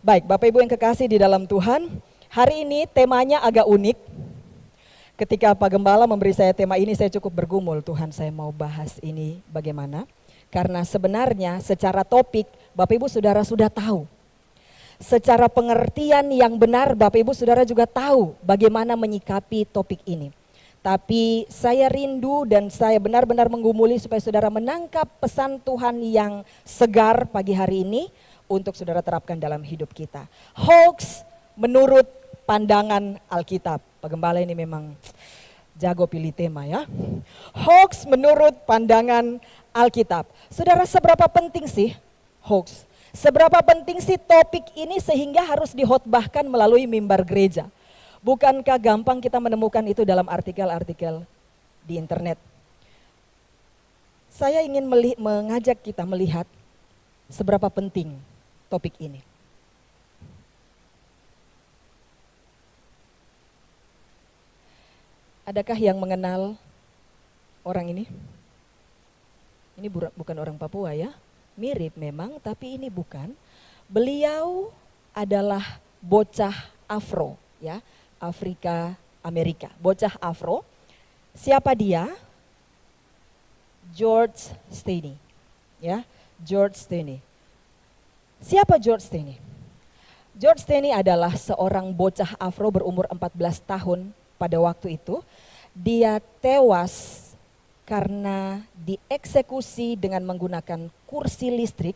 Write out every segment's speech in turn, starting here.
Baik, Bapak Ibu yang kekasih di dalam Tuhan, hari ini temanya agak unik. Ketika Pak Gembala memberi saya tema ini, saya cukup bergumul, Tuhan saya mau bahas ini bagaimana. Karena sebenarnya secara topik Bapak Ibu Saudara sudah tahu. Secara pengertian yang benar Bapak Ibu Saudara juga tahu bagaimana menyikapi topik ini. Tapi saya rindu dan saya benar-benar menggumuli supaya saudara menangkap pesan Tuhan yang segar pagi hari ini untuk saudara terapkan dalam hidup kita. Hoax menurut pandangan Alkitab. Pak Gembala ini memang jago pilih tema ya. Hoax menurut pandangan Alkitab. Saudara, seberapa penting sih hoax? Seberapa penting sih topik ini sehingga harus dihotbahkan melalui mimbar gereja? Bukankah gampang kita menemukan itu dalam artikel-artikel di internet? Saya ingin mengajak kita melihat seberapa penting topik ini. Adakah yang mengenal orang ini? Ini bukan orang Papua ya, mirip memang tapi ini bukan. Beliau adalah bocah Afro ya, Afrika Amerika, bocah Afro. Siapa dia? George Steiny ya, George Steiny. Siapa George Steiny? George Steiny adalah seorang bocah Afro berumur 14 tahun pada waktu itu. Dia tewas karena dieksekusi dengan menggunakan kursi listrik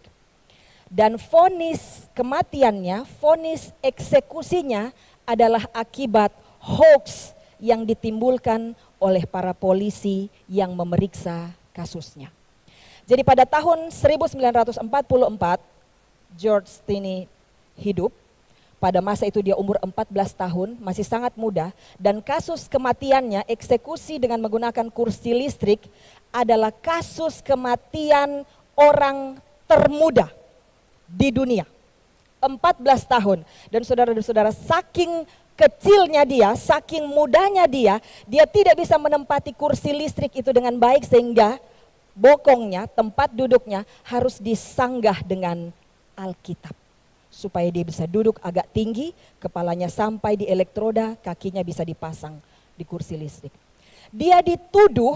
dan vonis kematiannya, vonis eksekusinya adalah akibat hoax yang ditimbulkan oleh para polisi yang memeriksa kasusnya. Jadi pada tahun 1944 George Steiny hidup. Pada masa itu dia umur 14 tahun, masih sangat muda. Dan kasus kematiannya, eksekusi dengan menggunakan kursi listrik adalah kasus kematian orang termuda di dunia. 14 tahun. Dan saudara-saudara, saking kecilnya dia, saking mudanya dia tidak bisa menempati kursi listrik itu dengan baik sehingga bokongnya, tempat duduknya harus disanggah dengan Alkitab. Supaya dia bisa duduk agak tinggi, kepalanya sampai di elektroda, kakinya bisa dipasang di kursi listrik. Dia dituduh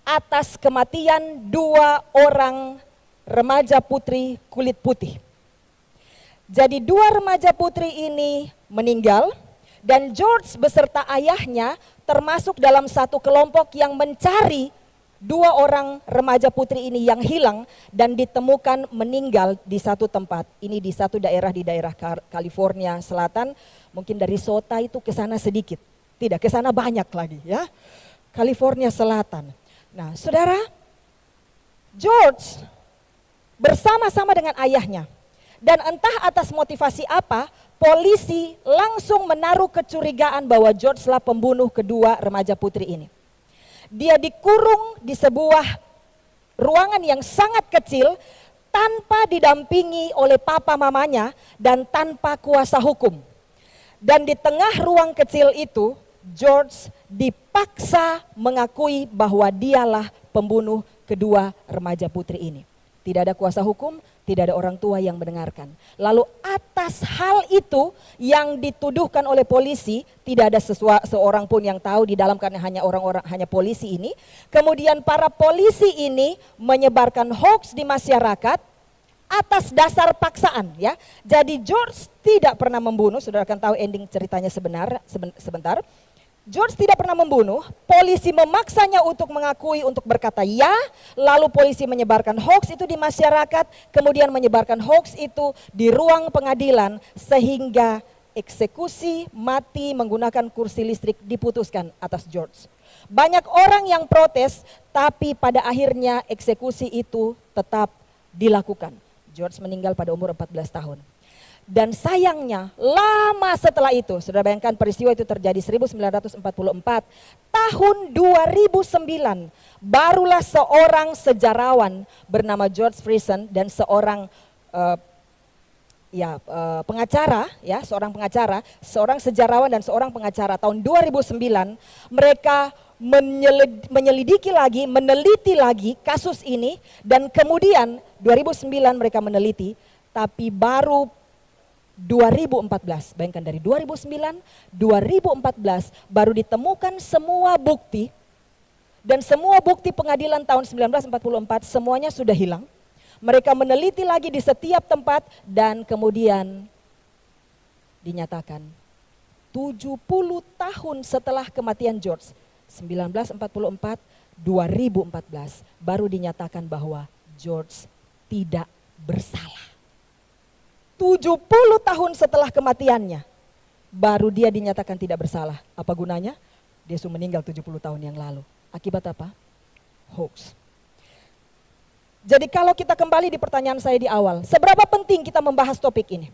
atas kematian 2 orang remaja putri kulit putih. Jadi 2 remaja putri ini meninggal dan George beserta ayahnya termasuk dalam satu kelompok yang mencari 2 orang remaja putri ini yang hilang dan ditemukan meninggal di satu tempat. Ini di satu daerah di daerah California Selatan, mungkin dari Sota itu ke sana sedikit. Tidak, ke sana banyak lagi ya. California Selatan. Nah, saudara, George bersama-sama dengan ayahnya. Dan entah atas motivasi apa, polisi langsung menaruh kecurigaan bahwa George lah pembunuh kedua remaja putri ini. Dia dikurung di sebuah ruangan yang sangat kecil tanpa didampingi oleh papa mamanya dan tanpa kuasa hukum. Dan di tengah ruang kecil itu George dipaksa mengakui bahwa dialah pembunuh kedua remaja putri ini. Tidak ada kuasa hukum, tidak ada orang tua yang mendengarkan. Lalu atas hal itu yang dituduhkan oleh polisi, tidak ada seorang pun yang tahu di dalam karena hanya polisi ini. Kemudian para polisi ini menyebarkan hoax di masyarakat atas dasar paksaan ya. Jadi George tidak pernah membunuh, saudara akan tahu ending ceritanya sebentar. George tidak pernah membunuh, polisi memaksanya untuk mengakui, untuk berkata ya, lalu polisi menyebarkan hoax itu di masyarakat, kemudian menyebarkan hoax itu di ruang pengadilan sehingga eksekusi mati menggunakan kursi listrik diputuskan atas George. Banyak orang yang protes, tapi pada akhirnya eksekusi itu tetap dilakukan. George meninggal pada umur 14 tahun. Dan sayangnya lama setelah itu, saudara bayangkan peristiwa itu terjadi 1944, tahun 2009 barulah seorang sejarawan bernama George Friesen dan seorang pengacara, ya seorang pengacara, seorang sejarawan dan seorang pengacara tahun 2009 mereka menyelidiki lagi, meneliti lagi kasus ini dan kemudian 2009 mereka meneliti, tapi baru 2014, bayangkan dari 2009, 2014 baru ditemukan semua bukti, dan semua bukti pengadilan tahun 1944 semuanya sudah hilang. Mereka meneliti lagi di setiap tempat dan kemudian dinyatakan 70 tahun setelah kematian George, 1944, 2014 baru dinyatakan bahwa George tidak bersalah. 70 tahun setelah kematiannya, baru dia dinyatakan tidak bersalah. Apa gunanya? Dia sudah meninggal 70 tahun yang lalu. Akibat apa? Hoax. Jadi kalau kita kembali di pertanyaan saya di awal, seberapa penting kita membahas topik ini?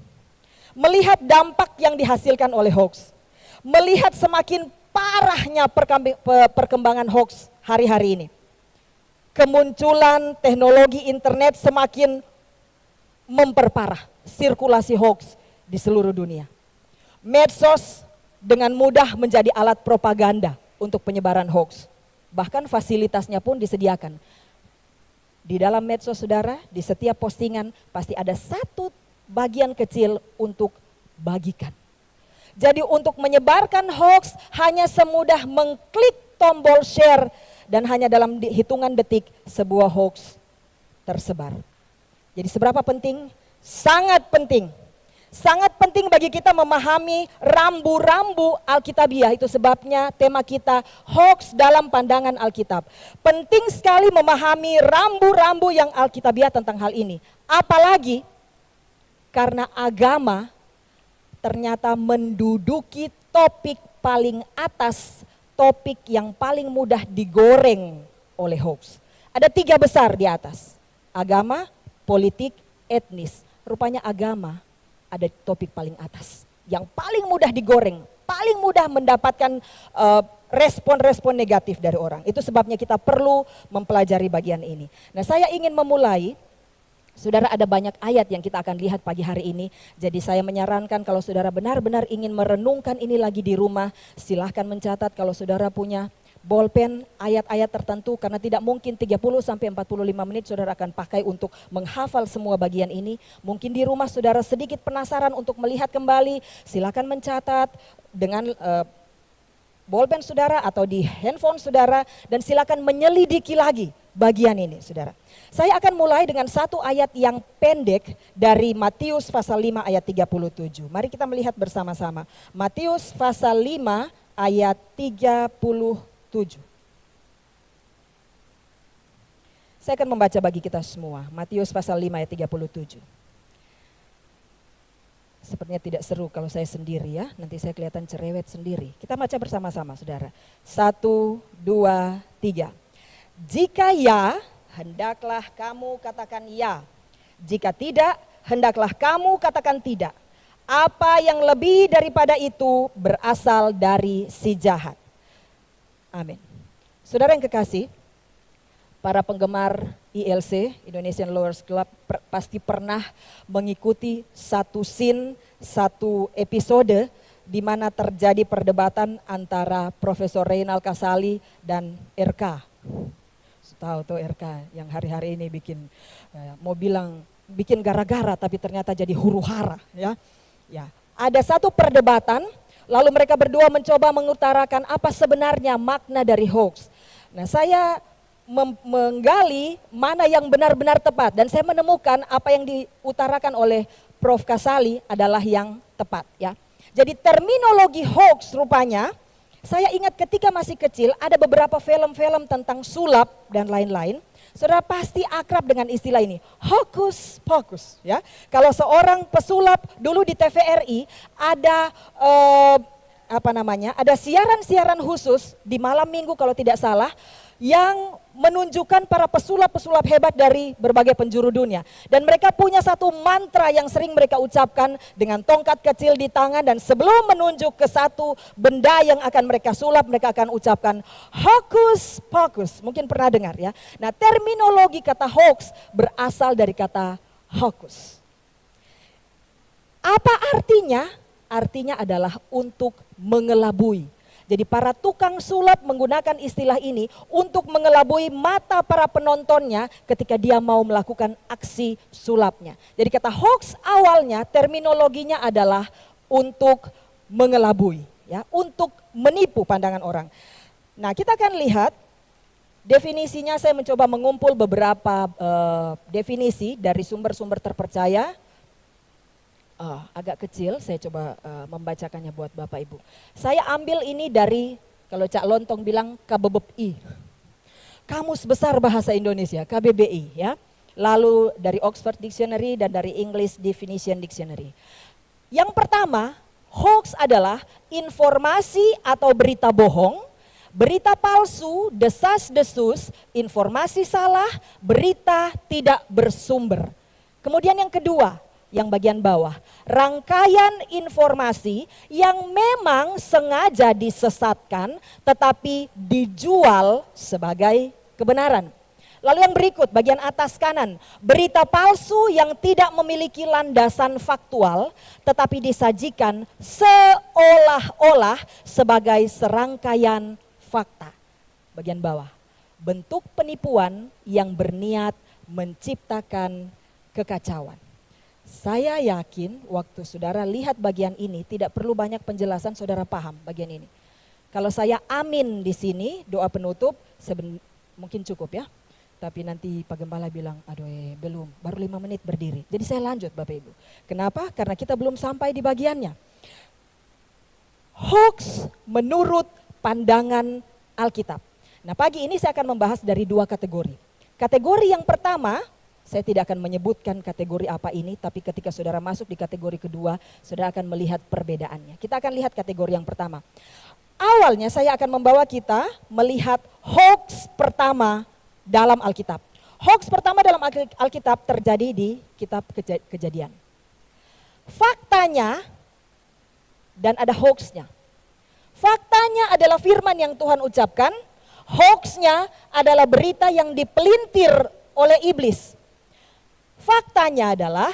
Melihat dampak yang dihasilkan oleh hoax. Melihat semakin parahnya perkembangan hoax hari-hari ini. Kemunculan teknologi internet semakin memperparah sirkulasi hoax di seluruh dunia. Medsos dengan mudah menjadi alat propaganda untuk penyebaran hoax. Bahkan fasilitasnya pun disediakan. Di dalam medsos saudara, di setiap postingan pasti ada satu bagian kecil untuk bagikan. Jadi untuk menyebarkan hoax hanya semudah mengklik tombol share dan hanya dalam hitungan detik sebuah hoax tersebar. Jadi seberapa penting? Sangat penting. Sangat penting bagi kita memahami rambu-rambu Alkitabiah. Itu sebabnya tema kita hoax dalam pandangan Alkitab. Penting sekali memahami rambu-rambu yang Alkitabiah tentang hal ini. Apalagi karena agama ternyata menduduki topik paling atas, topik yang paling mudah digoreng oleh hoax. Ada 3 besar di atas. Agama, politik, etnis. Rupanya agama ada topik paling atas. Yang paling mudah digoreng, paling mudah mendapatkan respon-respon negatif dari orang. Itu sebabnya kita perlu mempelajari bagian ini. Nah, saya ingin memulai, saudara, ada banyak ayat yang kita akan lihat pagi hari ini. Jadi saya menyarankan kalau saudara benar-benar ingin merenungkan ini lagi di rumah, silahkan mencatat kalau saudara punya bolpen ayat-ayat tertentu, karena tidak mungkin 30-45 menit saudara akan pakai untuk menghafal semua bagian ini. Mungkin di rumah saudara sedikit penasaran untuk melihat kembali, silakan mencatat dengan bolpen saudara atau di handphone saudara, dan silakan menyelidiki lagi bagian ini saudara. Saya akan mulai dengan satu ayat yang pendek dari Matius pasal 5 ayat 37. Mari kita melihat bersama-sama. Matius pasal 5 ayat 37. Saya akan membaca bagi kita semua. Matius pasal 5 ayat 37. Sepertinya tidak seru kalau saya sendiri ya. Nanti saya kelihatan cerewet sendiri. Kita baca bersama-sama saudara. 1, 2, 3. Jika ya, hendaklah kamu katakan ya. Jika tidak, hendaklah kamu katakan tidak. Apa yang lebih daripada itu berasal dari si jahat. Amin. Saudara yang kekasih, para penggemar ILC, Indonesian Lawyers Club, pasti pernah mengikuti satu scene, satu episode di mana terjadi perdebatan antara Profesor Reynald Kasali dan RK. Tahu tuh RK yang hari-hari ini bikin, mau bilang bikin gara-gara tapi ternyata jadi huru-hara ya. Ya, ada satu perdebatan. Lalu mereka berdua mencoba mengutarakan apa sebenarnya makna dari hoax. Nah, saya menggali mana yang benar-benar tepat dan saya menemukan apa yang diutarakan oleh Prof. Kasali adalah yang tepat ya. Jadi terminologi hoax rupanya, saya ingat ketika masih kecil ada beberapa film-film tentang sulap dan lain-lain. Saudara pasti akrab dengan istilah ini, hokus pokus ya. Kalau seorang pesulap dulu di TVRI ada ada siaran-siaran khusus di malam minggu kalau tidak salah yang menunjukkan para pesulap-pesulap hebat dari berbagai penjuru dunia. Dan mereka punya satu mantra yang sering mereka ucapkan dengan tongkat kecil di tangan, dan sebelum menunjuk ke satu benda yang akan mereka sulap, mereka akan ucapkan hokus pokus. Mungkin pernah dengar ya. Nah, terminologi kata hoax berasal dari kata hokus. Apa artinya? Artinya adalah untuk mengelabui. Jadi para tukang sulap menggunakan istilah ini untuk mengelabui mata para penontonnya ketika dia mau melakukan aksi sulapnya. Jadi kata hoax awalnya terminologinya adalah untuk mengelabui, ya, untuk menipu pandangan orang. Nah, kita akan lihat definisinya. Saya mencoba mengumpul beberapa definisi dari sumber-sumber terpercaya. Agak kecil, saya coba membacakannya buat Bapak Ibu. Saya ambil ini dari, kalau Cak Lontong bilang KBBI, Kamus Besar Bahasa Indonesia, KBBI, ya. Lalu dari Oxford Dictionary dan dari English Definition Dictionary. Yang pertama, hoax adalah informasi atau berita bohong, berita palsu, desas-desus, informasi salah, berita tidak bersumber. Kemudian yang kedua, yang bagian bawah, rangkaian informasi yang memang sengaja disesatkan tetapi dijual sebagai kebenaran. Lalu yang berikut, bagian atas kanan, berita palsu yang tidak memiliki landasan faktual tetapi disajikan seolah-olah sebagai serangkaian fakta. Bagian bawah, bentuk penipuan yang berniat menciptakan kekacauan. Saya yakin waktu saudara lihat bagian ini tidak perlu banyak penjelasan, saudara paham bagian ini. Kalau saya amin di sini, doa penutup mungkin cukup ya. Tapi nanti Pak Gembala bilang, aduh belum, baru 5 menit berdiri. Jadi saya lanjut Bapak Ibu. Kenapa? Karena kita belum sampai di bagiannya. Hoax menurut pandangan Alkitab. Nah, pagi ini saya akan membahas dari 2 kategori. Kategori yang pertama, saya tidak akan menyebutkan kategori apa ini, tapi ketika saudara masuk di kategori kedua, saudara akan melihat perbedaannya. Kita akan lihat kategori yang pertama. Awalnya saya akan membawa kita melihat hoax pertama dalam Alkitab. Hoax pertama dalam Alkitab terjadi di kitab Kejadian. Faktanya, dan ada hoaxnya. Faktanya adalah firman yang Tuhan ucapkan, hoaxnya adalah berita yang dipelintir oleh iblis. Faktanya adalah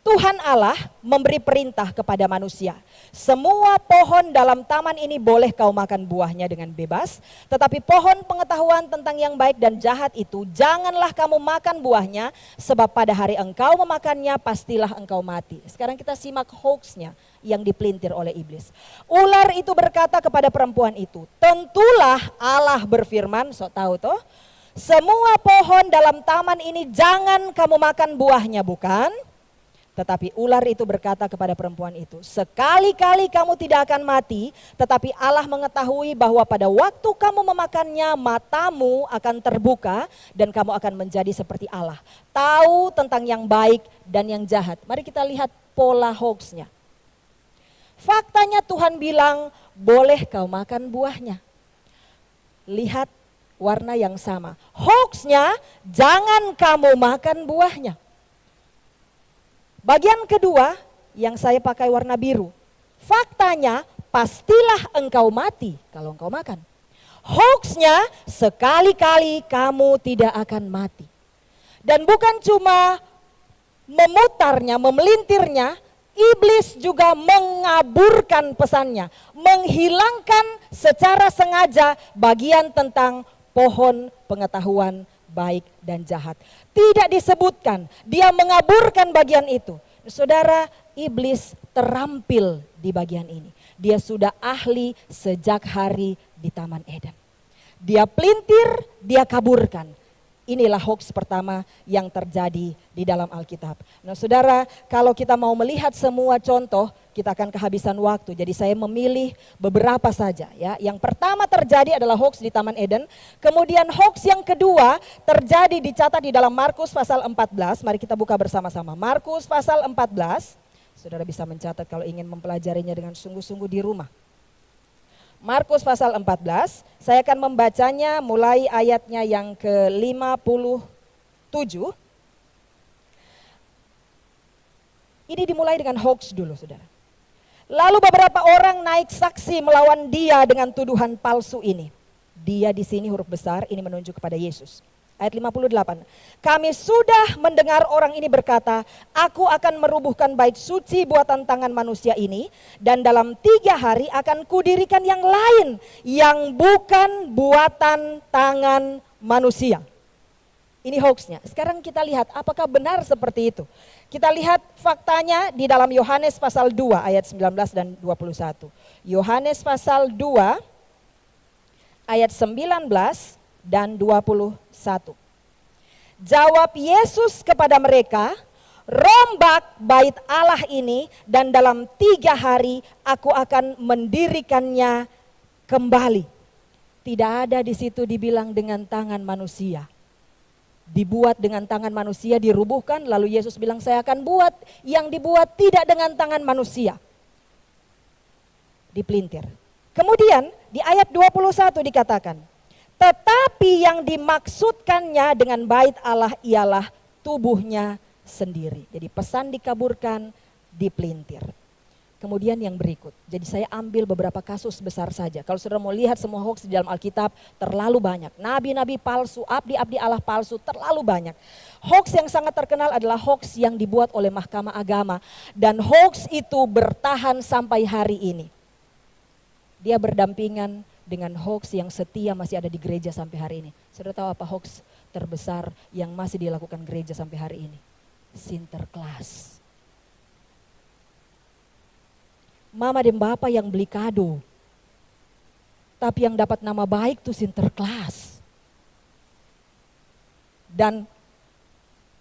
Tuhan Allah memberi perintah kepada manusia. Semua pohon dalam taman ini boleh kau makan buahnya dengan bebas. Tetapi pohon pengetahuan tentang yang baik dan jahat itu janganlah kamu makan buahnya. Sebab pada hari engkau memakannya pastilah engkau mati. Sekarang kita simak hoaxnya yang dipelintir oleh iblis. Ular itu berkata kepada perempuan itu, tentulah Allah berfirman, sok tahu toh. Semua pohon dalam taman ini jangan kamu makan buahnya, bukan? Tetapi ular itu berkata kepada perempuan itu, sekali-kali kamu tidak akan mati, tetapi Allah mengetahui bahwa pada waktu kamu memakannya matamu akan terbuka dan kamu akan menjadi seperti Allah. Tahu tentang yang baik dan yang jahat. Mari kita lihat pola hoaxnya. Faktanya Tuhan bilang, boleh kau makan buahnya. Lihat warna yang sama. Hoaxnya, jangan kamu makan buahnya. Bagian kedua yang saya pakai warna biru. Faktanya, pastilah engkau mati kalau engkau makan. Hoaxnya, sekali-kali kamu tidak akan mati. Dan bukan cuma memutarnya, memelintirnya, iblis juga mengaburkan pesannya. Menghilangkan secara sengaja bagian tentang pohon pengetahuan baik dan jahat. Tidak disebutkan, dia mengaburkan bagian itu. Saudara, iblis terampil di bagian ini. Dia sudah ahli sejak hari di Taman Eden. Dia pelintir, dia kaburkan. Inilah hoax pertama yang terjadi di dalam Alkitab. Nah saudara, kalau kita mau melihat semua contoh, kita akan kehabisan waktu. Jadi saya memilih beberapa saja ya. Yang pertama terjadi adalah hoax di Taman Eden. Kemudian hoax yang kedua terjadi dicatat di dalam Markus pasal 14. Mari kita buka bersama-sama. Markus pasal 14. Saudara bisa mencatat kalau ingin mempelajarinya dengan sungguh-sungguh di rumah. Markus pasal 14, saya akan membacanya mulai ayatnya yang ke-57. Ini dimulai dengan hoax dulu saudara. Lalu beberapa orang naik saksi melawan dia dengan tuduhan palsu ini. Dia di sini huruf besar, ini menunjuk kepada Yesus. Ayat 58. Kami sudah mendengar orang ini berkata, aku akan merubuhkan bait suci buatan tangan manusia ini, dan dalam 3 hari akan kudirikan yang lain yang bukan buatan tangan manusia. Ini hoaxnya. Sekarang kita lihat apakah benar seperti itu. Kita lihat faktanya di dalam Yohanes pasal 2 ayat 19 dan 21. Yohanes pasal 2 ayat 19 dan 21. Jawab Yesus kepada mereka, rombak bait Allah ini dan dalam 3 hari aku akan mendirikannya kembali. Tidak ada di situ dibilang dengan tangan manusia. Dibuat dengan tangan manusia, dirubuhkan, lalu Yesus bilang saya akan buat yang dibuat tidak dengan tangan manusia. Dipelintir. Kemudian di ayat 21 dikatakan, tetapi yang dimaksudkannya dengan bait Allah ialah tubuhnya sendiri. Jadi pesan dikaburkan, dipelintir. Kemudian yang berikut, jadi saya ambil beberapa kasus besar saja. Kalau saudara mau lihat semua hoax di dalam Alkitab, terlalu banyak. Nabi-nabi palsu, abdi-abdi Allah palsu, terlalu banyak. Hoax yang sangat terkenal adalah hoax yang dibuat oleh Mahkamah Agama. Dan hoax itu bertahan sampai hari ini. Dia berdampingan dengan hoax yang setia masih ada di gereja sampai hari ini. Saudara tahu apa hoax terbesar yang masih dilakukan gereja sampai hari ini? Sinterklas. Mama dan Bapak yang beli kado, tapi yang dapat nama baik tuh Sinterklas. Dan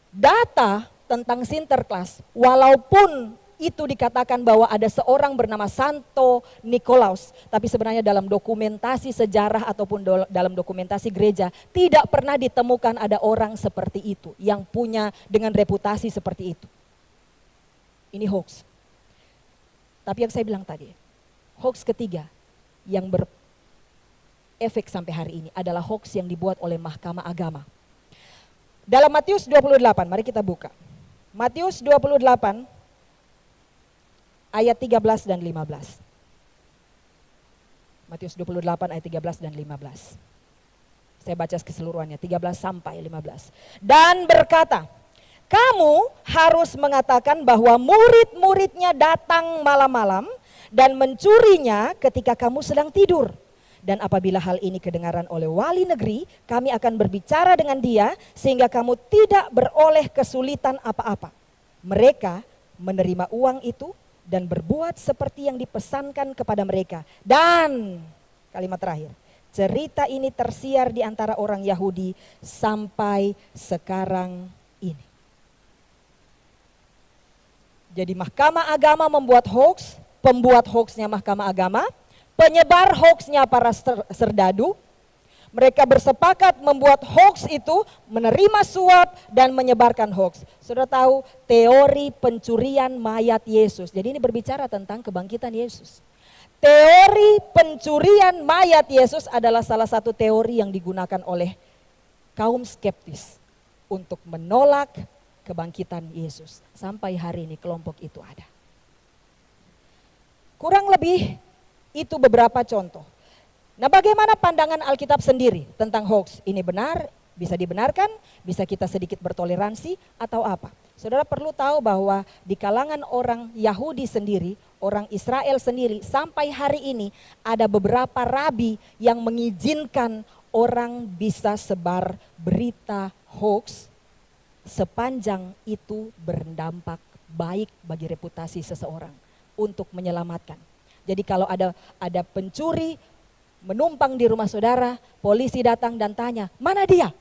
data tentang Sinterklas, walaupun itu dikatakan bahwa ada seorang bernama Santo Nikolaus, tapi sebenarnya dalam dokumentasi sejarah ataupun dalam dokumentasi gereja tidak pernah ditemukan ada orang seperti itu yang punya dengan reputasi seperti itu. Ini hoax. Tapi yang saya bilang tadi, hoax ketiga yang berefek sampai hari ini adalah hoax yang dibuat oleh Mahkamah Agama. Dalam Matius 28, mari kita buka. Matius 28 ayat 13 dan 15. Matius 28 ayat 13 dan 15. Saya baca keseluruhannya, 13 sampai 15. Dan berkata, kamu harus mengatakan bahwa murid-muridnya datang malam-malam dan mencurinya ketika kamu sedang tidur. Dan apabila hal ini kedengaran oleh wali negeri, kami akan berbicara dengan dia sehingga kamu tidak beroleh kesulitan apa-apa. Mereka menerima uang itu dan berbuat seperti yang dipesankan kepada mereka. Dan kalimat terakhir, cerita ini tersiar di antara orang Yahudi sampai sekarang ini. Jadi Mahkamah Agama membuat hoax, pembuat hoaxnya Mahkamah Agama, penyebar hoaxnya para serdadu. Mereka bersepakat membuat hoax itu, menerima suap dan menyebarkan hoax. Saudara tahu teori pencurian mayat Yesus. Jadi ini berbicara tentang kebangkitan Yesus. Teori pencurian mayat Yesus adalah salah satu teori yang digunakan oleh kaum skeptis untuk menolak kebangkitan Yesus. Sampai hari ini kelompok itu ada. Kurang lebih itu beberapa contoh. Nah, bagaimana pandangan Alkitab sendiri tentang hoax? Ini benar, bisa dibenarkan, bisa kita sedikit bertoleransi atau apa? Saudara perlu tahu bahwa di kalangan orang Yahudi sendiri, orang Israel sendiri, sampai hari ini ada beberapa rabi yang mengizinkan orang bisa sebar berita hoax sepanjang itu berdampak baik bagi reputasi seseorang untuk menyelamatkan. Jadi kalau ada pencuri menumpang di rumah saudara, polisi datang dan tanya, mana dia?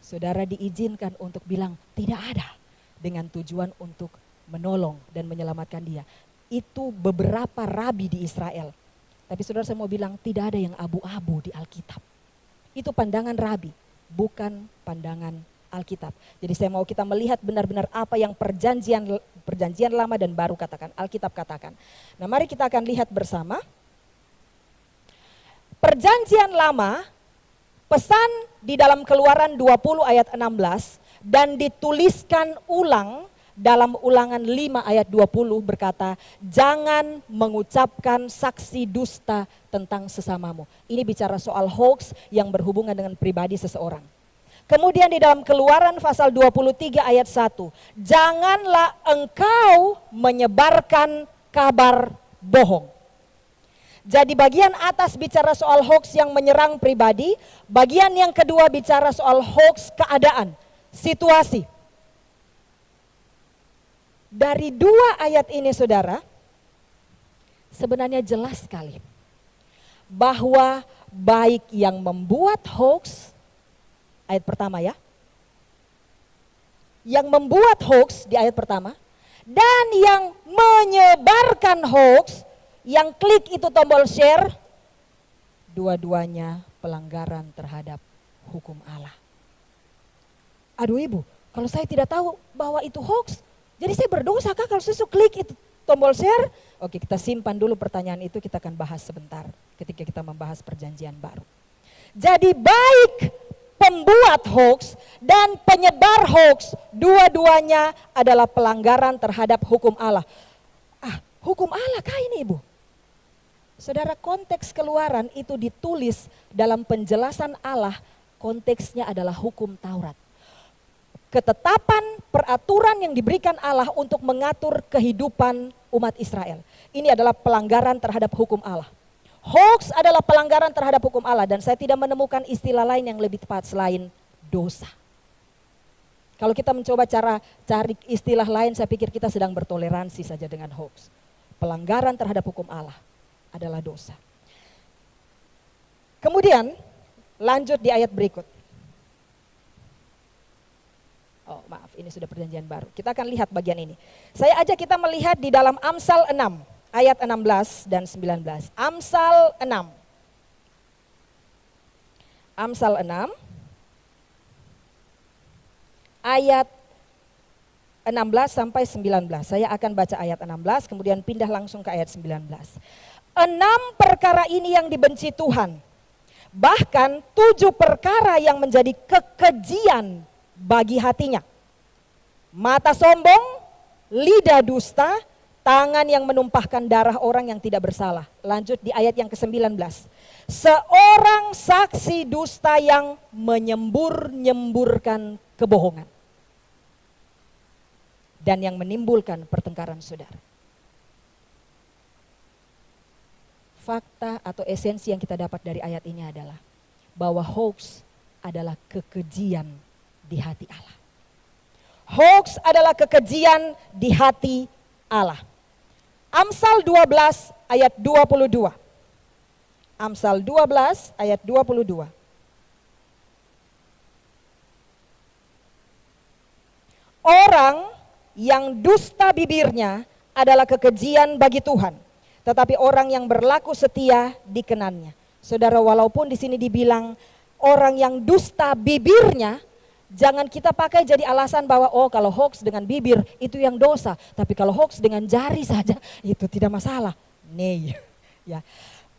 Saudara diizinkan untuk bilang tidak ada, dengan tujuan untuk menolong dan menyelamatkan dia. Itu beberapa rabi di Israel. Tapi saudara saya mau bilang tidak ada yang abu-abu di Alkitab. Itu pandangan rabi, bukan pandangan Alkitab. Jadi saya mau kita melihat benar-benar apa yang perjanjian lama dan baru katakan, Alkitab katakan. Nah, mari kita akan lihat bersama. Perjanjian lama, pesan di dalam Keluaran 20 ayat 16 dan dituliskan ulang dalam Ulangan 5 ayat 20 berkata, jangan mengucapkan saksi dusta tentang sesamamu. Ini bicara soal hoax yang berhubungan dengan pribadi seseorang. Kemudian di dalam Keluaran pasal 23 ayat 1. Janganlah engkau menyebarkan kabar bohong. Jadi bagian atas bicara soal hoax yang menyerang pribadi, bagian yang kedua bicara soal hoax keadaan, situasi. Dari dua ayat ini saudara, sebenarnya jelas sekali bahwa baik yang membuat hoax, ayat pertama ya, yang membuat hoax di ayat pertama, dan yang menyebarkan hoax, yang klik itu tombol share, dua-duanya pelanggaran terhadap hukum Allah. Aduh ibu, kalau saya tidak tahu bahwa itu hoax, jadi saya berdosa kah kalau saya klik itu tombol share? Oke, kita simpan dulu pertanyaan itu, kita akan bahas sebentar ketika kita membahas perjanjian baru. Jadi baik pembuat hoax dan penyebar hoax, dua-duanya adalah pelanggaran terhadap hukum Allah. Hukum Allah kah ini ibu? Saudara, konteks Keluaran itu ditulis dalam penjelasan Allah, konteksnya adalah hukum Taurat. Ketetapan peraturan yang diberikan Allah untuk mengatur kehidupan umat Israel. Ini adalah pelanggaran terhadap hukum Allah. Hoax adalah pelanggaran terhadap hukum Allah dan saya tidak menemukan istilah lain yang lebih tepat selain dosa. Kalau kita mencoba cari istilah lain, saya pikir kita sedang bertoleransi saja dengan hoax. Pelanggaran terhadap hukum Allah adalah dosa. Kemudian lanjut di ayat berikut. Oh maaf, ini sudah perjanjian baru. Kita akan lihat bagian ini. Saya ajak kita melihat di dalam Amsal 6 ayat 16 dan 19. Amsal 6. Amsal 6 ayat 16 sampai 19. Saya akan baca ayat 16 kemudian pindah langsung ke ayat 19. 6 perkara ini yang dibenci Tuhan. Bahkan 7 perkara yang menjadi kekejian bagi hatinya. Mata sombong, lidah dusta, tangan yang menumpahkan darah orang yang tidak bersalah. Lanjut di ayat yang ke-19. Seorang saksi dusta yang menyembur-nyemburkan kebohongan. Dan yang menimbulkan pertengkaran saudara. Fakta atau esensi yang kita dapat dari ayat ini adalah bahwa hoax adalah kekejian di hati Allah. Hoax adalah kekejian di hati Allah. Amsal 12 ayat 22. Amsal 12 ayat 22. Orang yang dusta bibirnya adalah kekejian bagi Tuhan, tetapi orang yang berlaku setia dikenannya. Saudara, walaupun di sini dibilang orang yang dusta bibirnya, jangan kita pakai jadi alasan bahwa oh kalau hoax dengan bibir itu yang dosa, tapi kalau hoax dengan jari saja itu tidak masalah. Nih, ya.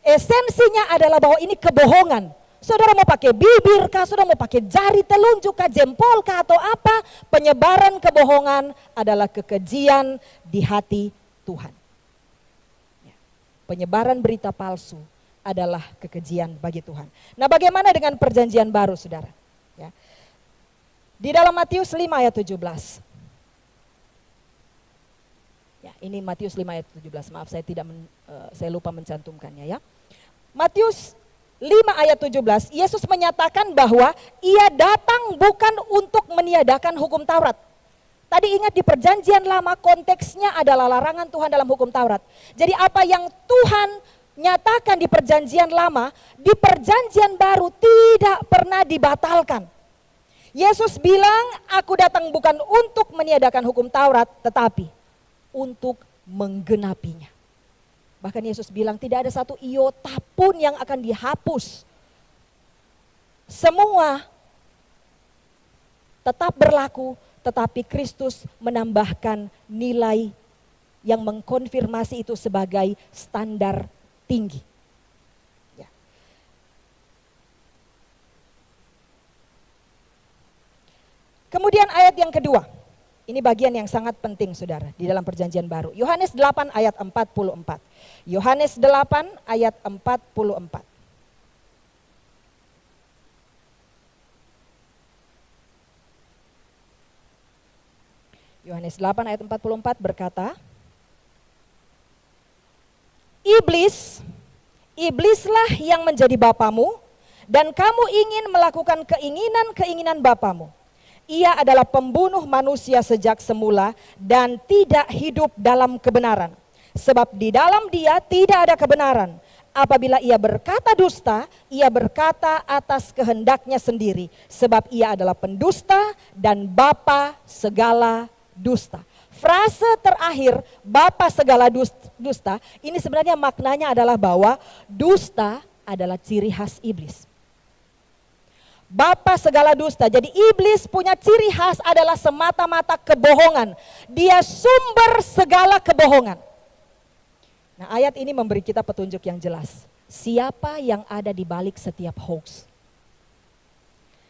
Esensinya adalah bahwa ini kebohongan. Saudara mau pakai bibir kah, saudara mau pakai jari telunjuk kah, jempol kah atau apa, penyebaran kebohongan adalah kekejian di hati Tuhan. Ya. Penyebaran berita palsu adalah kekejian bagi Tuhan. Nah, bagaimana dengan perjanjian baru, saudara? Ya. Di dalam Matius 5 ayat 17. Ya, ini Matius 5 ayat 17. Maaf, saya lupa mencantumkannya ya. Matius 5 ayat 17, Yesus menyatakan bahwa ia datang bukan untuk meniadakan hukum Taurat. Tadi ingat di perjanjian lama konteksnya adalah larangan Tuhan dalam hukum Taurat. Jadi apa yang Tuhan nyatakan di perjanjian lama, di perjanjian baru tidak pernah dibatalkan. Yesus bilang, aku datang bukan untuk meniadakan hukum Taurat, tetapi untuk menggenapinya. Bahkan Yesus bilang tidak ada satu iota pun yang akan dihapus. Semua tetap berlaku, tetapi Kristus menambahkan nilai yang mengkonfirmasi itu sebagai standar tinggi. Ya. Kemudian ayat yang kedua. Ini bagian yang sangat penting saudara di dalam perjanjian baru. Yohanes 8 ayat 44. Yohanes 8 ayat 44. Yohanes 8 ayat 44 berkata, Iblislah yang menjadi bapamu, dan kamu ingin melakukan keinginan-keinginan bapamu. Ia adalah pembunuh manusia sejak semula dan tidak hidup dalam kebenaran. Sebab di dalam dia tidak ada kebenaran. Apabila ia berkata dusta, ia berkata atas kehendaknya sendiri. Sebab ia adalah pendusta dan bapa segala dusta. Frase terakhir, bapa segala dusta, ini sebenarnya maknanya adalah bahwa dusta adalah ciri khas iblis. Bapa segala dusta, jadi iblis punya ciri khas adalah semata-mata kebohongan. Dia sumber segala kebohongan. Nah, ayat ini memberi kita petunjuk yang jelas. Siapa yang ada di balik setiap hoax?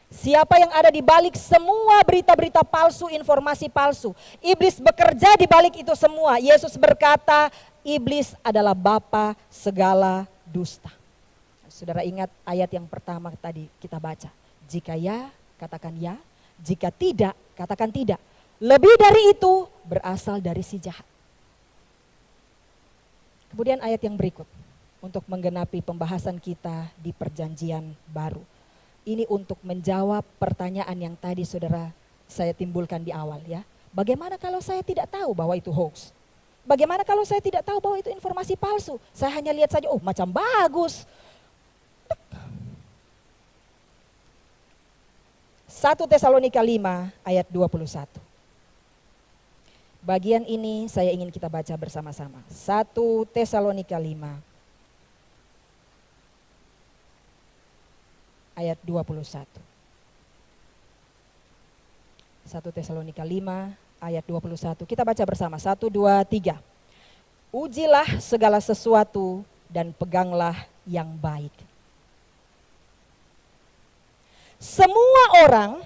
Siapa yang ada di balik semua berita-berita palsu, informasi palsu? Iblis bekerja di balik itu semua. Yesus berkata, iblis adalah bapa segala dusta. Saudara ingat ayat yang pertama tadi kita baca. Jika ya, katakan ya. Jika tidak, katakan tidak. Lebih dari itu berasal dari si jahat. Kemudian ayat yang berikut untuk menggenapi pembahasan kita di perjanjian baru. Ini untuk menjawab pertanyaan yang tadi saudara saya timbulkan di awal ya. Bagaimana kalau saya tidak tahu bahwa itu hoax? Bagaimana kalau saya tidak tahu bahwa itu informasi palsu? Saya hanya lihat saja, oh macam bagus. 1 Tesalonika 5 ayat 21. Bagian ini saya ingin kita baca bersama-sama. 1 Tesalonika 5 ayat 21. 1 Tesalonika 5 ayat 21. Kita baca bersama. 1, 2, 3. Ujilah segala sesuatu dan peganglah yang baik. Semua orang,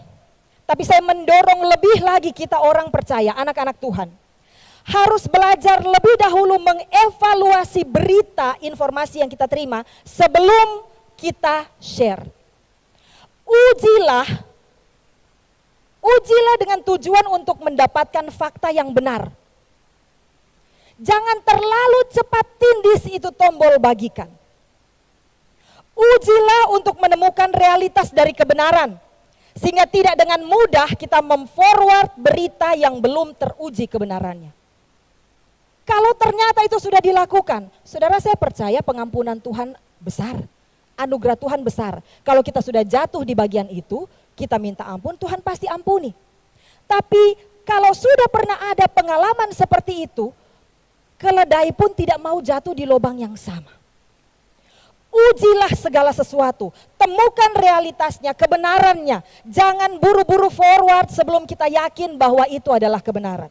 tapi saya mendorong lebih lagi kita orang percaya, anak-anak Tuhan, harus belajar lebih dahulu mengevaluasi berita, informasi yang kita terima sebelum kita share. Ujilah dengan tujuan untuk mendapatkan fakta yang benar. Jangan terlalu cepat tindis itu tombol bagikan. Ujilah untuk menemukan realitas dari kebenaran. Sehingga tidak dengan mudah kita memforward berita yang belum teruji kebenarannya. Kalau ternyata itu sudah dilakukan, saudara saya percaya pengampunan Tuhan besar. Anugerah Tuhan besar. Kalau kita sudah jatuh di bagian itu, kita minta ampun, Tuhan pasti ampuni. Tapi kalau sudah pernah ada pengalaman seperti itu, keledai pun tidak mau jatuh di lubang yang sama. Ujilah segala sesuatu, temukan realitasnya, kebenarannya. Jangan buru-buru forward sebelum kita yakin bahwa itu adalah kebenaran.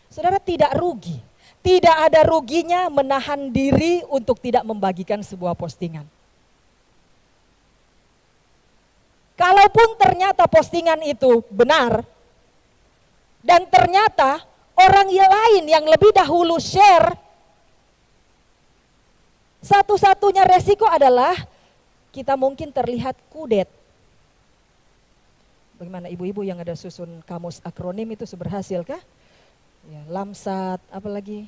Saudara tidak rugi, tidak ada ruginya menahan diri untuk tidak membagikan sebuah postingan. Kalaupun ternyata postingan itu benar, dan ternyata orang lain yang lebih dahulu share, satu-satunya resiko adalah kita mungkin terlihat kudet. Bagaimana ibu-ibu yang ada susun kamus akronim itu berhasil kah? Ya, lamsat, apalagi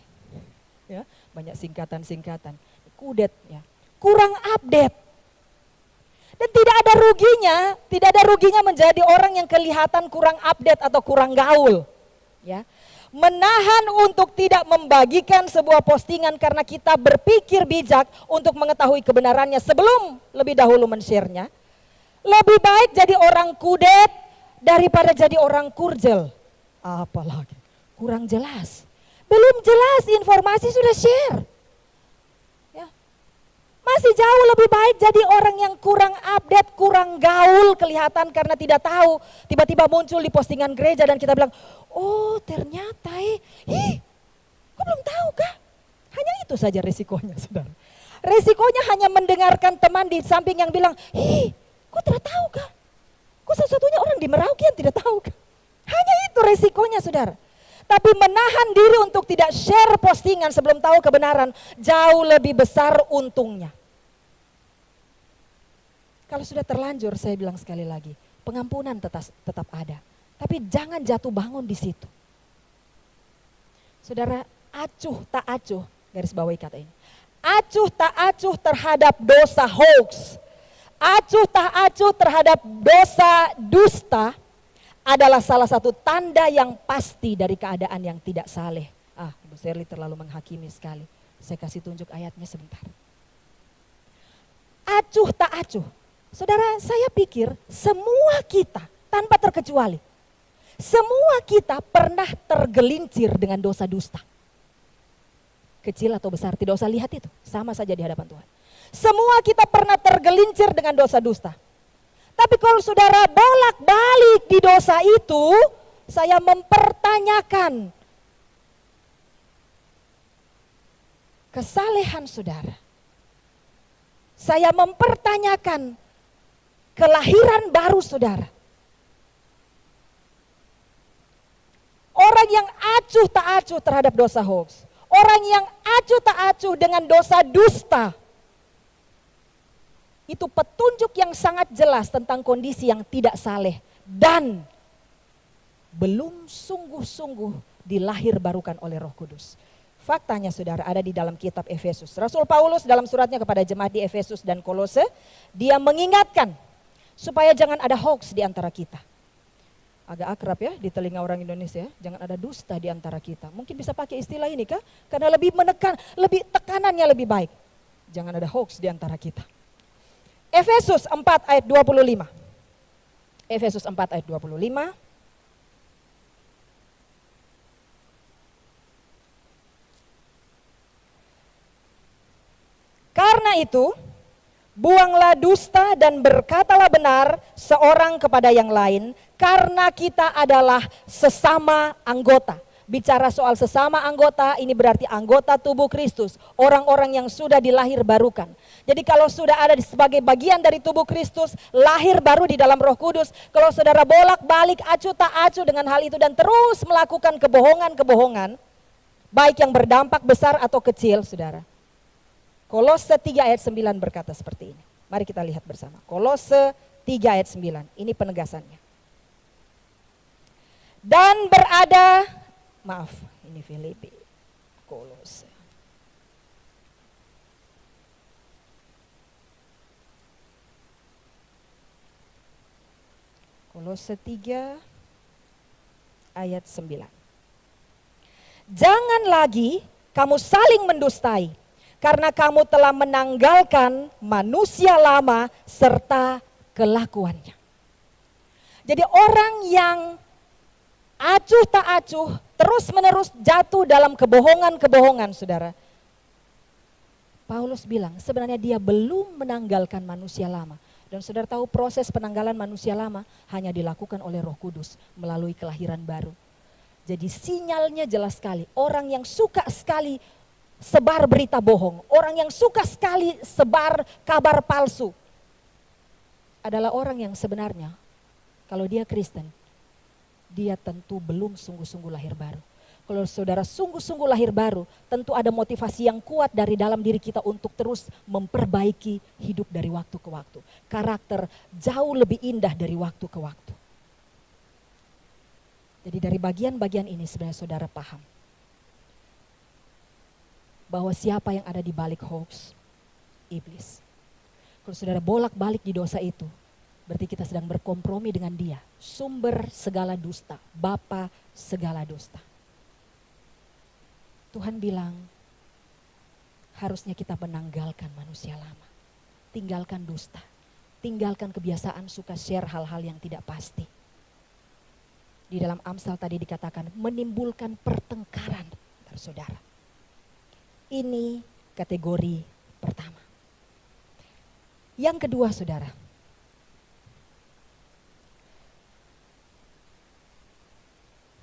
ya, banyak singkatan-singkatan. Kudet ya, kurang update. Dan tidak ada ruginya menjadi orang yang kelihatan kurang update atau kurang gaul. Ya. Menahan untuk tidak membagikan sebuah postingan karena kita berpikir bijak untuk mengetahui kebenarannya sebelum lebih dahulu men-share-nya. Lebih baik jadi orang kudet daripada jadi orang kurjel. Apalagi kurang jelas. Belum jelas informasi sudah share. Masih jauh lebih baik jadi orang yang kurang update, kurang gaul kelihatan karena tidak tahu. Tiba-tiba muncul di postingan gereja dan kita bilang, oh ternyata kok belum tahu kah? Hanya itu saja resikonya saudara. Resikonya hanya mendengarkan teman di samping yang bilang, kok tidak tahu kah? Kok satu-satunya orang di Merauke yang tidak tahu kah? Hanya itu resikonya saudara. Tapi menahan diri untuk tidak share postingan sebelum tahu kebenaran jauh lebih besar untungnya. Kalau sudah terlanjur saya bilang sekali lagi, pengampunan tetap ada. Tapi jangan jatuh bangun di situ. Saudara, acuh tak acuh, garis bawahi kata ini. Acuh tak acuh terhadap dosa hoax, acuh tak acuh terhadap dosa dusta adalah salah satu tanda yang pasti dari keadaan yang tidak saleh. Ibu Shirley terlalu menghakimi sekali. Saya kasih tunjuk ayatnya sebentar. Acuh tak acuh. Saudara, saya pikir semua kita tanpa terkecuali, semua kita pernah tergelincir dengan dosa dusta. Kecil atau besar, tidak usah lihat itu, sama saja di hadapan Tuhan. Semua kita pernah tergelincir dengan dosa dusta. Tapi kalau saudara bolak-balik di dosa itu, saya mempertanyakan kesalehan saudara. Saya mempertanyakan kelahiran baru saudara. Orang yang acuh tak acuh terhadap dosa hoax. Orang yang acuh tak acuh dengan dosa dusta. Itu petunjuk yang sangat jelas tentang kondisi yang tidak saleh. Dan belum sungguh-sungguh dilahir barukan oleh Roh Kudus. Faktanya saudara ada di dalam kitab Efesus. Rasul Paulus dalam suratnya kepada jemaat di Efesus dan Kolose. Dia mengingatkan supaya jangan ada hoax di antara kita. Agak akrab ya di telinga orang Indonesia, jangan ada dusta di antara kita. Mungkin bisa pakai istilah ini kah? Karena lebih menekan, lebih tekanannya lebih baik. Jangan ada hoax di antara kita. Efesus 4 ayat 25. Efesus 4 ayat 25. Karena itu, buanglah dusta dan berkatalah benar seorang kepada yang lain, karena kita adalah sesama anggota. Bicara soal sesama anggota, ini berarti anggota tubuh Kristus, orang-orang yang sudah dilahir barukan. Jadi kalau sudah ada sebagai bagian dari tubuh Kristus, lahir baru di dalam Roh Kudus, kalau saudara bolak-balik acuh tak acuh dengan hal itu dan terus melakukan kebohongan-kebohongan, baik yang berdampak besar atau kecil, saudara. Kolose 3 ayat 9 berkata seperti ini. Mari kita lihat bersama. Kolose 3 ayat 9. Ini penegasannya. Dan berada, maaf ini Filipi. Kolose. Kolose 3 ayat 9. Jangan lagi kamu saling mendustai. Karena kamu telah menanggalkan manusia lama serta kelakuannya. Jadi orang yang acuh tak acuh terus menerus jatuh dalam kebohongan-kebohongan saudara. Paulus bilang sebenarnya dia belum menanggalkan manusia lama. Dan saudara tahu proses penanggalan manusia lama hanya dilakukan oleh Roh Kudus melalui kelahiran baru. Jadi sinyalnya jelas sekali, orang yang suka sekali sebar berita bohong, orang yang suka sekali sebar kabar palsu adalah orang yang sebenarnya kalau dia Kristen, dia tentu belum sungguh-sungguh lahir baru. Kalau saudara sungguh-sungguh lahir baru, tentu ada motivasi yang kuat dari dalam diri kita untuk terus memperbaiki hidup dari waktu ke waktu. Karakter jauh lebih indah dari waktu ke waktu. Jadi dari bagian-bagian ini sebenarnya saudara paham bahwa siapa yang ada di balik hoax? Iblis. Kalau saudara bolak-balik di dosa itu, berarti kita sedang berkompromi dengan dia. Sumber segala dusta, bapa segala dusta. Tuhan bilang, harusnya kita menanggalkan manusia lama. Tinggalkan dusta, tinggalkan kebiasaan suka share hal-hal yang tidak pasti. Di dalam Amsal tadi dikatakan menimbulkan pertengkaran antar saudara. Ini kategori pertama. Yang kedua saudara.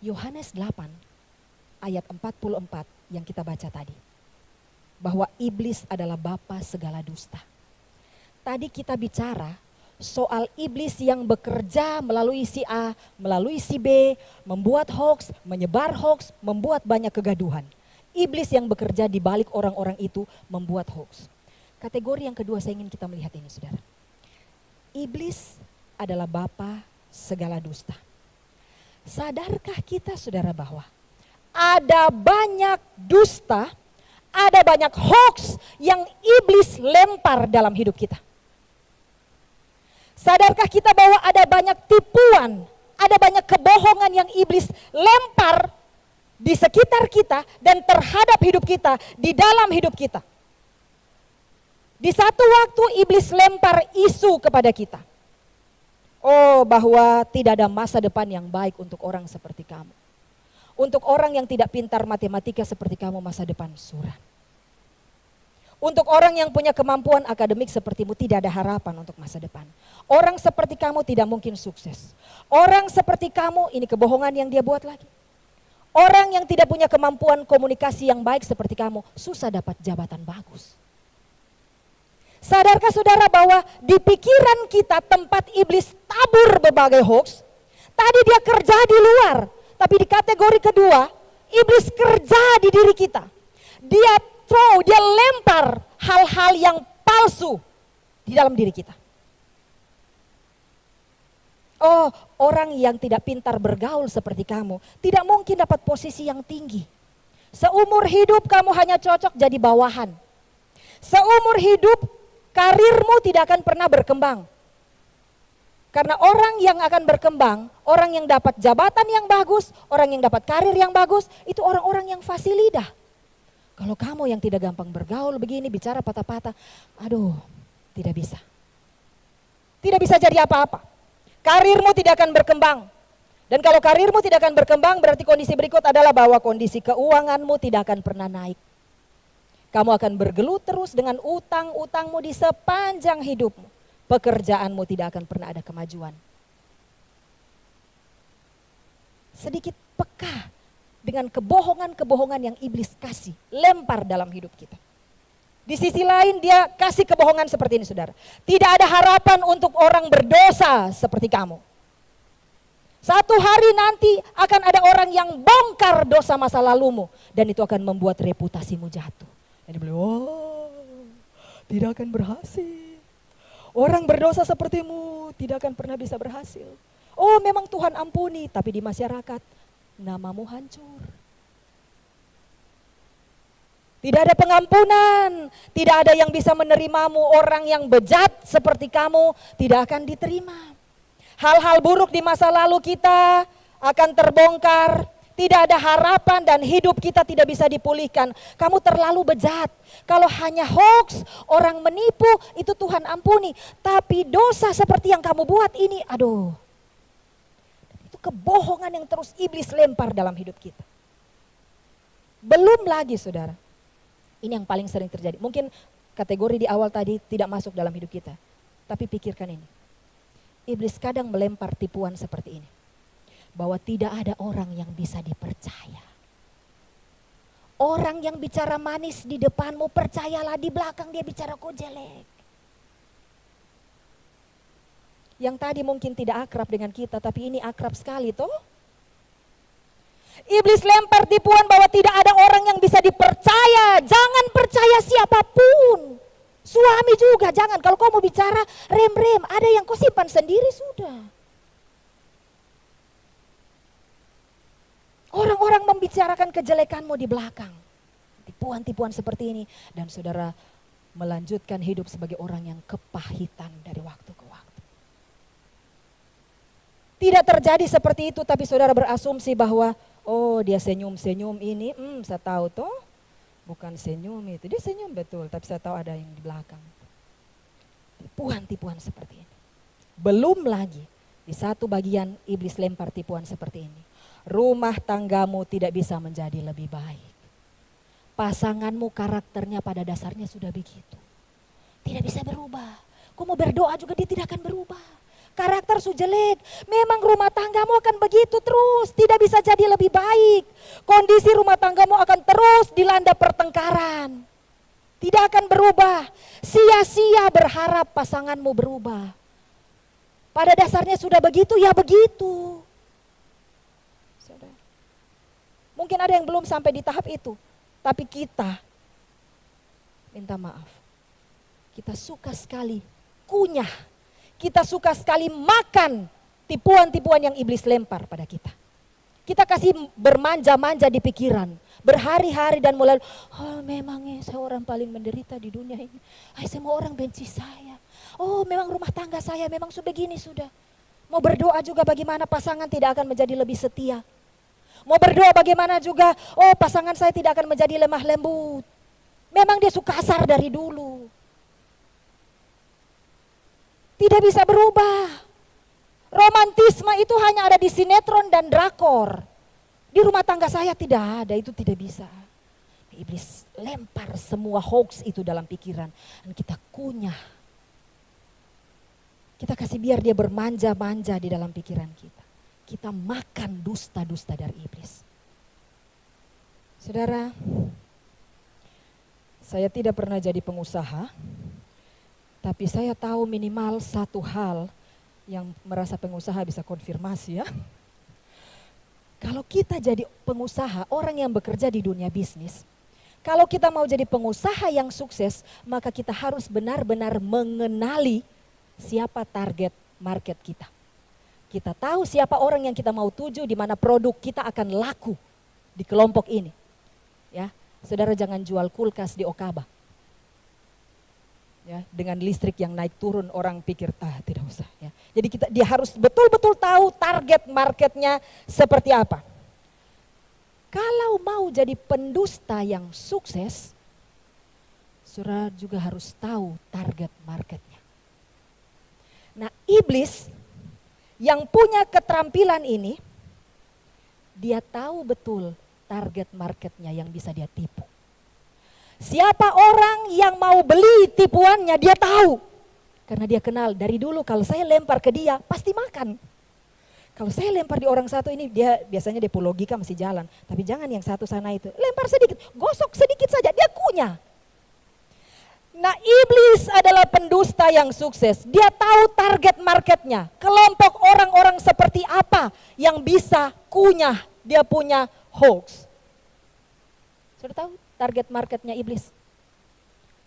Yohanes 8 ayat 44 yang kita baca tadi. Bahwa iblis adalah bapa segala dusta. Tadi kita bicara soal iblis yang bekerja melalui si A, melalui si B, membuat hoax, menyebar hoax, membuat banyak kegaduhan. Iblis yang bekerja di balik orang-orang itu membuat hoax. Kategori yang kedua saya ingin kita melihat ini saudara. Iblis adalah bapa segala dusta. Sadarkah kita saudara bahwa ada banyak dusta, ada banyak hoax yang iblis lempar dalam hidup kita. Sadarkah kita bahwa ada banyak tipuan, ada banyak kebohongan yang iblis lempar di sekitar kita dan terhadap hidup kita, di dalam hidup kita. Di satu waktu iblis lempar isu kepada kita. Oh, bahwa tidak ada masa depan yang baik untuk orang seperti kamu. Untuk orang yang tidak pintar matematika seperti kamu, masa depan suram. Untuk orang yang punya kemampuan akademik sepertimu, tidak ada harapan untuk masa depan. Orang seperti kamu tidak mungkin sukses. Orang seperti kamu, ini kebohongan yang dia buat lagi. Orang yang tidak punya kemampuan komunikasi yang baik seperti kamu, susah dapat jabatan bagus. Sadarkah saudara bahwa di pikiran kita tempat iblis tabur berbagai hoax, tadi dia kerja di luar, tapi di kategori kedua, iblis kerja di diri kita. Dia lempar hal-hal yang palsu di dalam diri kita. Oh, orang yang tidak pintar bergaul seperti kamu, tidak mungkin dapat posisi yang tinggi. Seumur hidup kamu hanya cocok jadi bawahan. Seumur hidup karirmu tidak akan pernah berkembang. Karena orang yang akan berkembang, orang yang dapat jabatan yang bagus, orang yang dapat karir yang bagus, itu orang-orang yang fasih lidah. Kalau kamu yang tidak gampang bergaul begini, bicara patah-patah, aduh, tidak bisa. Tidak bisa jadi apa-apa. Karirmu tidak akan berkembang. Dan kalau karirmu tidak akan berkembang, berarti kondisi berikut adalah bahwa kondisi keuanganmu tidak akan pernah naik. Kamu akan bergelut terus dengan utang-utangmu di sepanjang hidupmu. Pekerjaanmu tidak akan pernah ada kemajuan. Sedikit peka dengan kebohongan-kebohongan yang iblis kasih, lempar dalam hidup kita. Di sisi lain dia kasih kebohongan seperti ini saudara. Tidak ada harapan untuk orang berdosa seperti kamu. Satu hari nanti akan ada orang yang bongkar dosa masa lalumu. Dan itu akan membuat reputasimu jatuh. Dan dia bilang, oh, tidak akan berhasil. Orang berdosa sepertimu tidak akan pernah bisa berhasil. Oh, memang Tuhan ampuni, tapi di masyarakat namamu hancur. Tidak ada pengampunan, tidak ada yang bisa menerimamu. Orang yang bejat seperti kamu tidak akan diterima. Hal-hal buruk di masa lalu kita akan terbongkar. Tidak ada harapan dan hidup kita tidak bisa dipulihkan. Kamu terlalu bejat. Kalau hanya hoax, orang menipu, itu Tuhan ampuni. Tapi dosa seperti yang kamu buat ini, aduh. Itu kebohongan yang terus iblis lempar dalam hidup kita. Belum lagi saudara. Ini yang paling sering terjadi. Mungkin kategori di awal tadi tidak masuk dalam hidup kita. Tapi pikirkan ini. Iblis kadang melempar tipuan seperti ini. Bahwa tidak ada orang yang bisa dipercaya. Orang yang bicara manis di depanmu, percayalah di belakang dia bicara kok jelek. Yang tadi mungkin tidak akrab dengan kita, tapi ini akrab sekali toh. Iblis lempar tipuan bahwa tidak ada orang yang bisa dipercaya. Jangan percaya siapapun. Suami juga jangan, kalau kau mau bicara rem-rem, ada yang kau simpan sendiri sudah. Orang-orang membicarakan kejelekanmu di belakang. Tipuan-tipuan seperti ini. Dan saudara melanjutkan hidup sebagai orang yang kepahitan dari waktu ke waktu. Tidak terjadi seperti itu, tapi saudara berasumsi bahwa oh dia senyum-senyum ini, saya tahu toh. Bukan senyum itu, dia senyum betul, tapi saya tahu ada yang di belakang. Tipuan-tipuan seperti ini. Belum lagi di satu bagian iblis lempar tipuan seperti ini. Rumah tanggamu tidak bisa menjadi lebih baik. Pasanganmu karakternya pada dasarnya sudah begitu. Tidak bisa berubah. Kau mau berdoa juga dia tidak akan berubah. Karakter su jelek. Memang rumah tanggamu akan begitu terus. Tidak bisa jadi lebih baik. Kondisi rumah tanggamu akan terus dilanda pertengkaran. Tidak akan berubah. Sia-sia berharap pasanganmu berubah. Pada dasarnya sudah begitu, ya begitu. Mungkin ada yang belum sampai di tahap itu. Tapi kita minta maaf. Kita suka sekali kunyah. Kita suka sekali makan tipuan-tipuan yang iblis lempar pada kita. Kita kasih bermanja-manja di pikiran. Berhari-hari dan mulai, oh memangnya saya orang paling menderita di dunia ini. Semua orang benci saya. Oh memang rumah tangga saya memang begini sudah. Mau berdoa juga bagaimana pasangan tidak akan menjadi lebih setia. Mau berdoa bagaimana juga, oh pasangan saya tidak akan menjadi lemah lembut. Memang dia suka kasar dari dulu. Tidak bisa berubah. Romantisme itu hanya ada di sinetron dan drakor. Di rumah tangga saya tidak ada, itu tidak bisa. Iblis lempar semua hoax itu dalam pikiran. Dan kita kunyah. Kita kasih biar dia bermanja-manja di dalam pikiran kita. Kita makan dusta-dusta dari iblis. Saudara, saya tidak pernah jadi pengusaha. Tapi saya tahu minimal satu hal yang merasa pengusaha bisa konfirmasi ya. Kalau kita jadi pengusaha, orang yang bekerja di dunia bisnis, kalau kita mau jadi pengusaha yang sukses, maka kita harus benar-benar mengenali siapa target market kita. Kita tahu siapa orang yang kita mau tuju, di mana produk kita akan laku di kelompok ini. Ya, saudara jangan jual kulkas di Okaba. Ya, dengan listrik yang naik turun orang pikir tidak usah ya. Jadi dia harus betul-betul tahu target marketnya seperti apa. Kalau mau jadi pendusta yang sukses, saudara juga harus tahu target marketnya. Nah, iblis yang punya keterampilan ini, dia tahu betul target marketnya yang bisa dia tipu. Siapa orang yang mau beli tipuannya dia tahu. Karena dia kenal dari dulu kalau saya lempar ke dia pasti makan. Kalau saya lempar di orang satu ini dia biasanya dia logika masih jalan. Tapi jangan yang satu sana itu. Lempar sedikit, gosok sedikit saja dia kunyah. Nah iblis adalah pendusta yang sukses. Dia tahu target marketnya. Kelompok orang-orang seperti apa yang bisa kunyah dia punya hoax. Sudah tahu? Target marketnya iblis.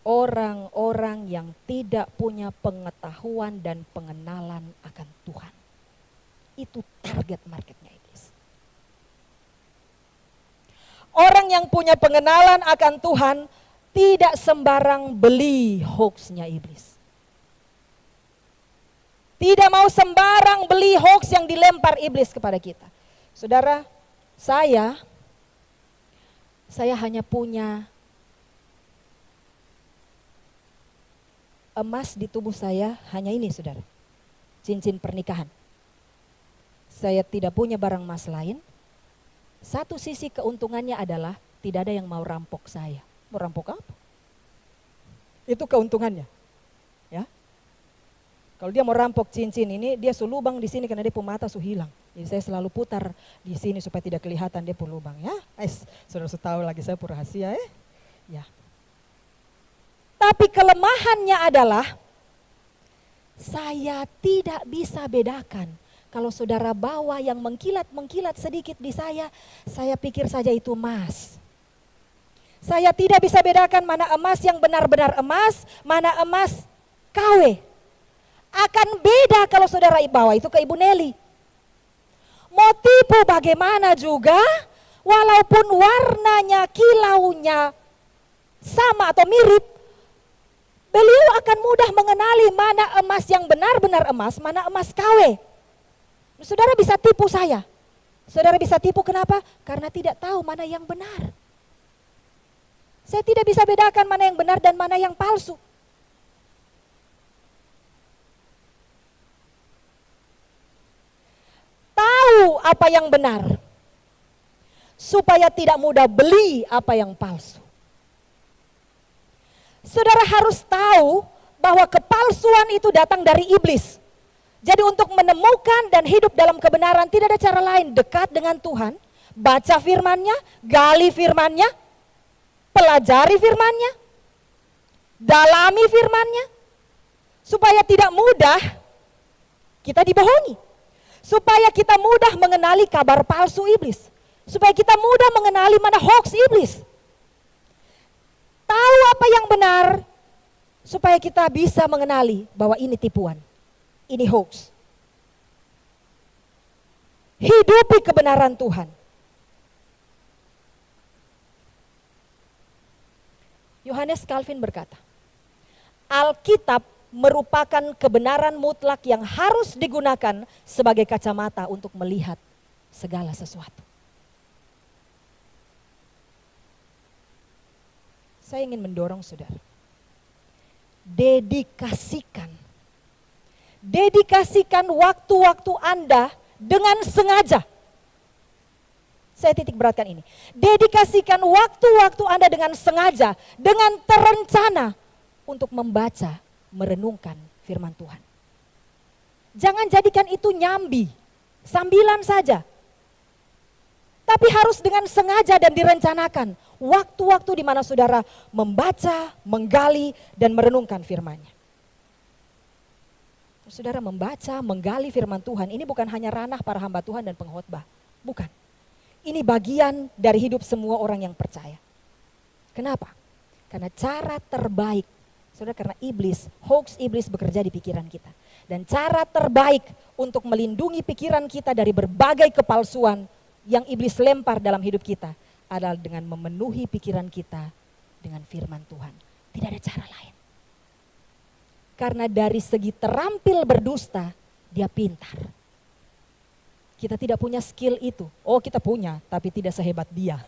Orang-orang yang tidak punya pengetahuan dan pengenalan akan Tuhan. Itu target marketnya iblis. Orang yang punya pengenalan akan Tuhan tidak sembarang beli hoaxnya iblis. Tidak mau sembarang beli hoax yang dilempar iblis kepada kita. Saudara, saya hanya punya emas di tubuh saya, hanya ini saudara, cincin pernikahan. Saya tidak punya barang emas lain. Satu sisi keuntungannya adalah tidak ada yang mau rampok saya. Mau rampok apa? Itu keuntungannya. Ya. Kalau dia mau rampok cincin ini, dia sulubang di sini karena dia mata hilang. Jadi saya selalu putar di sini supaya tidak kelihatan dia lubang ya. Saudara tahu lagi saya rahasia ya. Tapi kelemahannya adalah saya tidak bisa bedakan. Kalau saudara bawa yang mengkilat-mengkilat sedikit di saya pikir saja itu emas. Saya tidak bisa bedakan mana emas yang benar-benar emas, mana emas KW. Akan beda kalau saudara bawa itu ke Ibu Nelly. Mau tipu bagaimana juga, walaupun warnanya, kilaunya sama atau mirip, beliau akan mudah mengenali mana emas yang benar-benar emas, mana emas KW. Saudara bisa tipu saya. Saudara bisa tipu kenapa? Karena tidak tahu mana yang benar. Saya tidak bisa bedakan mana yang benar dan mana yang palsu. Tahu apa yang benar, supaya tidak mudah beli apa yang palsu. Saudara harus tahu bahwa kepalsuan itu datang dari iblis. Jadi untuk menemukan dan hidup dalam kebenaran tidak ada cara lain, dekat dengan Tuhan, baca firman-Nya, gali firman-Nya, pelajari firman-Nya, dalami firman-Nya, supaya tidak mudah kita dibohongi. Supaya kita mudah mengenali kabar palsu iblis. Supaya kita mudah mengenali mana hoax iblis. Tahu apa yang benar, supaya kita bisa mengenali bahwa ini tipuan, ini hoax. hidupi kebenaran Tuhan. Yohanes Calvin berkata, Alkitab merupakan kebenaran mutlak yang harus digunakan sebagai kacamata untuk melihat segala sesuatu. Saya ingin mendorong saudara, dedikasikan waktu-waktu Anda dengan sengaja. Saya titik beratkan ini. Dedikasikan waktu-waktu Anda dengan sengaja, dengan terencana untuk membaca, merenungkan firman Tuhan. Jangan jadikan itu nyambi, sambilan saja. Tapi harus dengan sengaja dan direncanakan. Waktu-waktu di mana saudara membaca, menggali, dan merenungkan firman-Nya. Saudara membaca, menggali firman Tuhan, ini bukan hanya ranah para hamba Tuhan dan pengkhotbah. Bukan. Ini bagian dari hidup semua orang yang percaya. Kenapa? Karena cara terbaik, saudara, karena hoax iblis bekerja di pikiran kita. Dan cara terbaik untuk melindungi pikiran kita dari berbagai kepalsuan yang iblis lempar dalam hidup kita adalah dengan memenuhi pikiran kita dengan firman Tuhan. Tidak ada cara lain. Karena dari segi terampil berdusta, dia pintar. Kita tidak punya skill itu. Oh, kita punya, tapi tidak sehebat dia.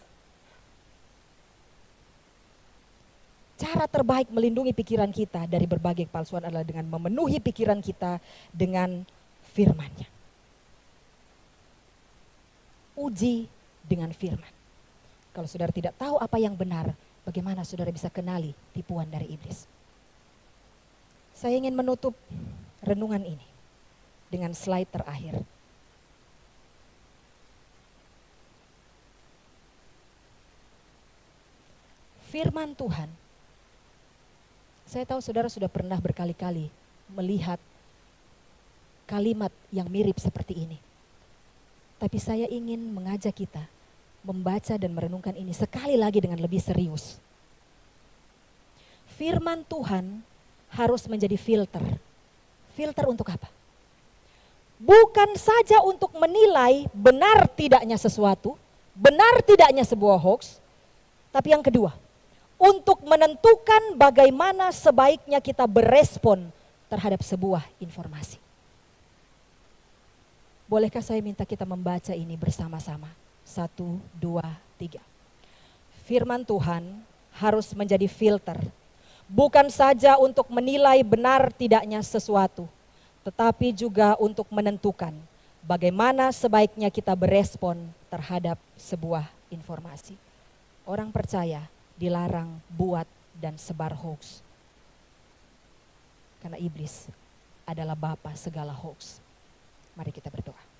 Cara terbaik melindungi pikiran kita dari berbagai kepalsuan adalah dengan memenuhi pikiran kita dengan firman-Nya. Uji dengan firman. Kalau saudara tidak tahu apa yang benar, bagaimana saudara bisa kenali tipuan dari iblis? Saya ingin menutup renungan ini dengan slide terakhir. Firman Tuhan, saya tahu saudara sudah pernah berkali-kali melihat kalimat yang mirip seperti ini. Tapi saya ingin mengajak kita membaca dan merenungkan ini sekali lagi dengan lebih serius. Firman Tuhan harus menjadi filter. Filter untuk apa? Bukan saja untuk menilai benar tidaknya sesuatu, benar tidaknya sebuah hoax, tapi yang kedua, untuk menentukan bagaimana sebaiknya kita berespon terhadap sebuah informasi. Bolehkah saya minta kita membaca ini bersama-sama? 1, 2, 3. Firman Tuhan harus menjadi filter. Bukan saja untuk menilai benar tidaknya sesuatu, tetapi juga untuk menentukan bagaimana sebaiknya kita berespon terhadap sebuah informasi. Orang percaya dilarang buat dan sebar hoax. Karena iblis adalah bapa segala hoax. Mari kita berdoa.